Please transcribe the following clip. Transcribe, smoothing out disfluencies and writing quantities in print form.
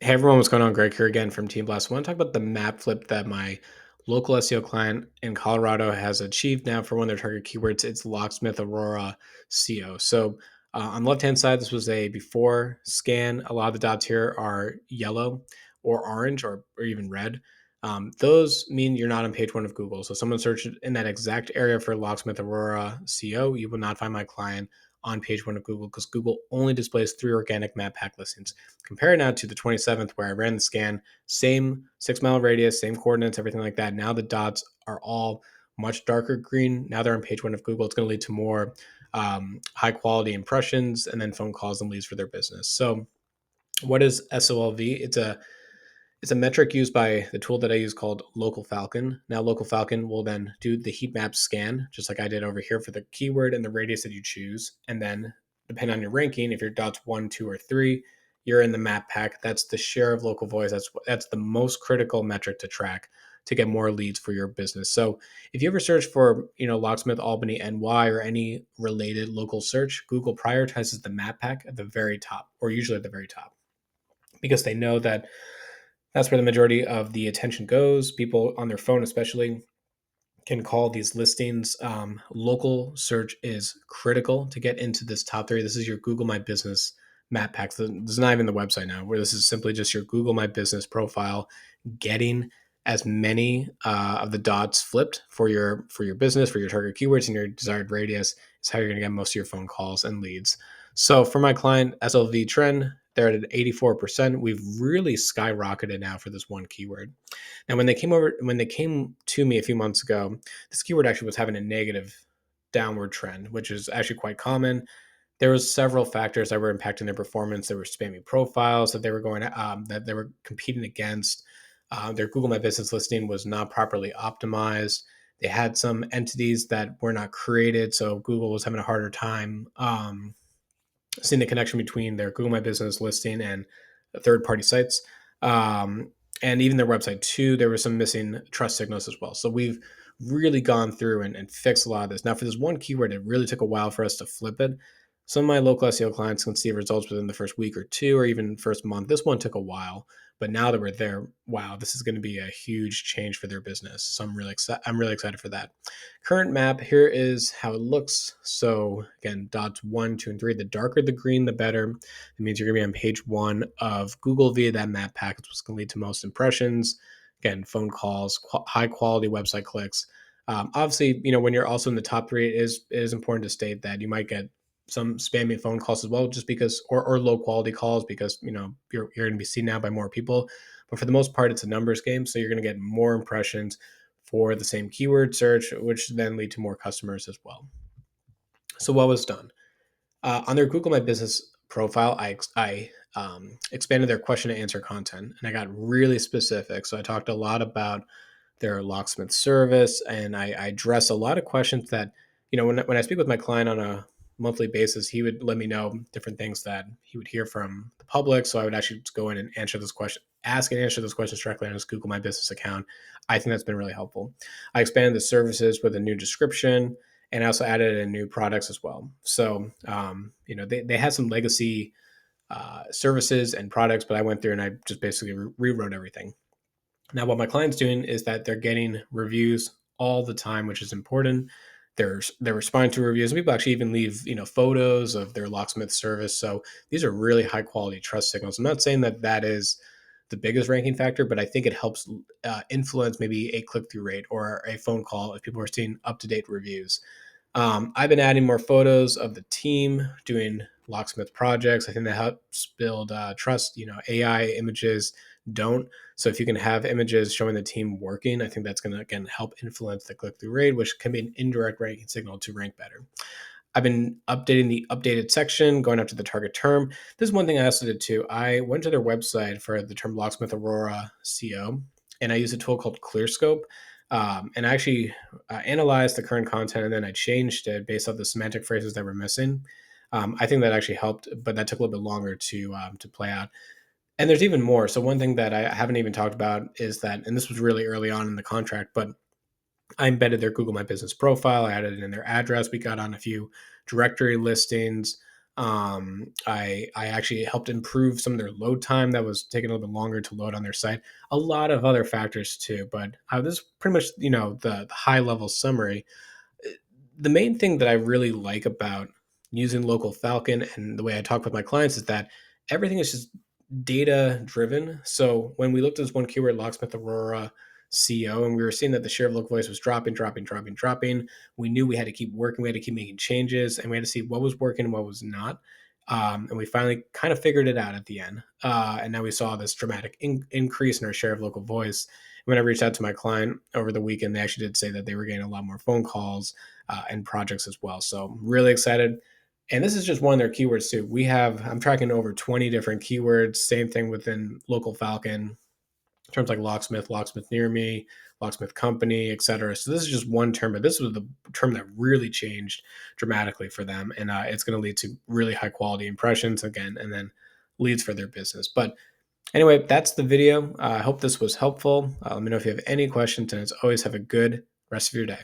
Hey everyone, what's going on? Greg here again from Team Blast. I want to talk about the map flip that my local SEO client in Colorado has achieved now for one of their target keywords. It's Locksmith Aurora CO. So on the left hand side, this was a before scan. A lot of the dots here are yellow or orange or even red. Those mean you're not on page one of Google. So someone searched in that exact area for Locksmith Aurora CO, you will not find my client on page one of Google because Google only displays 3 organic map pack listings. Compare now to the 27th where I ran the scan, same 6 mile radius, same coordinates, everything like that. Now the dots are all much darker green. Now they're on page one of Google. It's going to lead to more high quality impressions and then phone calls and leads for their business. So what is SOLV? It's a metric used by the tool that I use called Local Falcon. Now, Local Falcon will then do the heat map scan, just like I did over here for the keyword and the radius that you choose. And then, depending on your ranking, if your dot's 1, 2, or 3, you're in the map pack. That's the share of local voice. That's the most critical metric to track to get more leads for your business. So, if you ever search for, Locksmith, Albany, NY, or any related local search, Google prioritizes the map pack at the very top, or usually at the very top, because they know that that's where the majority of the attention goes. People on their phone, especially, can call these listings. Local search is critical to get into this top three. This is your Google My Business map packs. This is not even the website now, where this is simply just your Google My Business profile, getting as many of the dots flipped for your business, for your target keywords, and your desired radius is how you're going to get most of your phone calls and leads. So for my client, SLV trend, they're at an 84%. We've really skyrocketed now for this one keyword. Now, when they came to me a few months ago, this keyword actually was having a negative downward trend, which is actually quite common. There was several factors that were impacting their performance. There were spammy profiles that they were competing against. Their Google My Business listing was not properly optimized. They had some entities that were not created, so Google was having a harder time seeing the connection between their Google My Business listing and third-party sites. And even their website too, there were some missing trust signals as well. So we've really gone through and fixed a lot of this. Now, for this one keyword, it really took a while for us to flip it. Some of my local SEO clients can see results within the first week or two, or even first month. This one took a while, but now that we're there, wow, this is going to be a huge change for their business. So I'm really excited for that. Current map, here is how it looks. So again, dots 1, 2, and 3. The darker the green, the better. It means you're going to be on page one of Google via that map pack. It's what's going to lead to most impressions. Again, phone calls, high quality website clicks. Obviously, when you're also in the top three, it is important to state that you might get some spammy phone calls as well, just because, or low quality calls, because you're going to be seen now by more people. But for the most part, it's a numbers game, so you're going to get more impressions for the same keyword search, which then lead to more customers as well. So what was done? On their Google My Business profile, I expanded their question and answer content, and I got really specific. So I talked a lot about their locksmith service, and I address a lot of questions that, when I speak with my client on a monthly basis, he would let me know different things that he would hear from the public. So I would actually just go in and answer those questions, ask and answer those questions directly on his Google My Business account. I think that's been really helpful. I expanded the services with a new description, and I also added in new products as well. So, they had some legacy services and products, but I went through and I just basically rewrote everything. Now, what my client's doing is that they're getting reviews all the time, which is important. They're responding to reviews, and people actually even leave photos of their locksmith service. So these are really high quality trust signals. I'm not saying that is the biggest ranking factor, but I think it helps influence maybe a click through rate or a phone call if people are seeing up to date reviews. I've been adding more photos of the team doing locksmith projects. I think that helps build trust. AI images don't. So if you can have images showing the team working, I think that's going to, again, help influence the click through rate, which can be an indirect ranking signal to rank better. I've been updating the updated section, going up to the target term. This is one thing I also did too. I went to their website for the term Locksmith Aurora CO, and I used a tool called ClearScope. And I actually analyzed the current content, and then I changed it based off the semantic phrases that were missing. I think that actually helped, but that took a little bit longer to play out. And there's even more. So one thing that I haven't even talked about is that, and this was really early on in the contract, but I embedded their Google My Business profile. I added in their address. We got on a few directory listings. I actually helped improve some of their load time that was taking a little bit longer to load on their site. A lot of other factors too, but this is pretty much the high level summary. The main thing that I really like about using local Falcon and the way I talk with my clients is that everything is just data driven. So when we looked at this one keyword, Locksmith Aurora CO, and we were seeing that the share of local voice was dropping, we knew we had to keep working, we had to keep making changes, and we had to see what was working and what was not. And we finally kind of figured it out at the end. And now we saw this dramatic increase in our share of local voice. When I reached out to my client over the weekend, they actually did say that they were getting a lot more phone calls and projects as well. So I'm really excited. And this is just one of their keywords too. I'm tracking over 20 different keywords. Same thing within local Falcon, terms like locksmith, locksmith near me, locksmith company, etc. So this is just one term, but this was the term that really changed dramatically for them, and it's going to lead to really high quality impressions again, and then leads for their business. But anyway, that's the video. I hope this was helpful. Let me know if you have any questions, and as always, have a good rest of your day.